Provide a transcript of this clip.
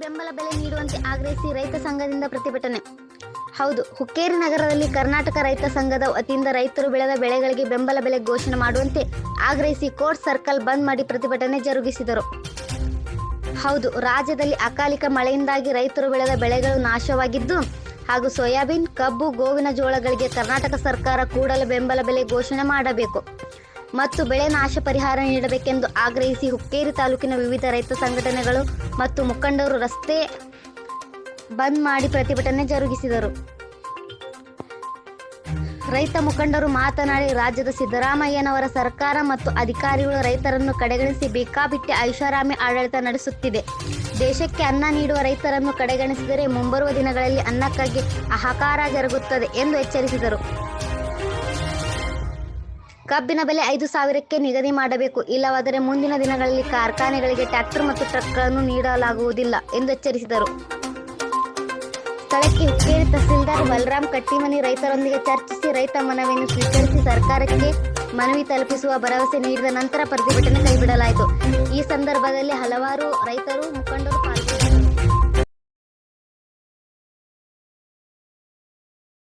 ಬೆಂಬಲ ಬೆಲೆ ನೀಡುವಂತೆ ಆಗ್ರಹಿಸಿ ರೈತ ಸಂಘದಿಂದ ಪ್ರತಿಭಟನೆ. ಹೌದು, ಹುಕ್ಕೇರಿ ನಗರದಲ್ಲಿ ಕರ್ನಾಟಕ ರೈತ ಸಂಘದ ವತಿಯಿಂದ ರೈತರು ಬೆಳೆದ ಬೆಳೆಗಳಿಗೆ ಬೆಂಬಲ ಬೆಲೆ ಘೋಷಣೆ ಮಾಡುವಂತೆ ಆಗ್ರಹಿಸಿ ಕೋರ್ಟ್ ಸರ್ಕಲ್ ಬಂದ್ ಮಾಡಿ ಪ್ರತಿಭಟನೆ ಜರುಗಿಸಿದರು. ಹೌದು, ರಾಜ್ಯದಲ್ಲಿ ಅಕಾಲಿಕ ಮಳೆಯಿಂದಾಗಿ ರೈತರು ಬೆಳೆದ ಬೆಳೆಗಳು ನಾಶವಾಗಿದ್ದು ಹಾಗೂ ಸೋಯಾಬೀನ್, ಕಬ್ಬು, ಗೋವಿನ ಜೋಳಗಳಿಗೆ ಕರ್ನಾಟಕ ಸರ್ಕಾರ ಕೂಡಲೇ ಬೆಂಬಲ ಬೆಲೆ ಘೋಷಣೆ ಮಾಡಬೇಕು ಮತ್ತು ಬೆಳೆ ನಾಶ ಪರಿಹಾರ ನೀಡಬೇಕೆಂದು ಆಗ್ರಹಿಸಿ ಹುಕ್ಕೇರಿ ತಾಲೂಕಿನ ವಿವಿಧ ರೈತ ಸಂಘಟನೆಗಳು ಮತ್ತು ಮುಖಂಡರು ರಸ್ತೆ ಬಂದ್ ಮಾಡಿ ಪ್ರತಿಭಟನೆ ಜರುಗಿಸಿದರು. ರೈತ ಮುಖಂಡರು ಮಾತನಾಡಿ, ರಾಜ್ಯದ ಸಿದ್ದರಾಮಯ್ಯನವರ ಸರ್ಕಾರ ಮತ್ತು ಅಧಿಕಾರಿಗಳು ರೈತರನ್ನು ಕಡೆಗಣಿಸಿ ಬೇಕಾಬಿಟ್ಟಿ ಐಷಾರಾಮಿ ಆಡಳಿತ ನಡೆಸುತ್ತಿದೆ. ದೇಶಕ್ಕೆ ಅನ್ನ ನೀಡುವ ರೈತರನ್ನು ಕಡೆಗಣಿಸಿದರೆ ಮುಂಬರುವ ದಿನಗಳಲ್ಲಿ ಅನ್ನಕ್ಕಾಗಿ ಹಾಹಾಕಾರ ಜರುಗುತ್ತದೆ ಎಂದು ಎಚ್ಚರಿಸಿದರು. ಕಬ್ಬಿನ ಬೆಲೆ 5,000ಕ್ಕೆ ನಿಗದಿ ಮಾಡಬೇಕು, ಇಲ್ಲವಾದರೆ ಮುಂದಿನ ದಿನಗಳಲ್ಲಿ ಕಾರ್ಖಾನೆಗಳಿಗೆ ಟ್ರ್ಯಾಕ್ಟರ್ ಮತ್ತು ಟ್ರಕ್ಗಳನ್ನು ನೀಡಲಾಗುವುದಿಲ್ಲ ಎಂದು ಎಚ್ಚರಿಸಿದರು. ಸ್ಥಳಕ್ಕೆ ಹುಕ್ಕೇರಿ ತಹಸೀಲ್ದಾರ್ ಬಲರಾಮ್ ಕಟ್ಟಿಮನಿ ರೈತರೊಂದಿಗೆ ಚರ್ಚಿಸಿ ರೈತ ಮನವಿಯನ್ನು ಸ್ವೀಕರಿಸಿ ಸರ್ಕಾರಕ್ಕೆ ಮನವಿ ತಲುಪಿಸುವ ಭರವಸೆ ನೀಡಿದ ನಂತರ ಪ್ರತಿಭಟನೆ ಕೈಬಿಡಲಾಯಿತು. ಈ ಸಂದರ್ಭದಲ್ಲಿ ಹಲವಾರು ರೈತರು ಮುಖಂಡರು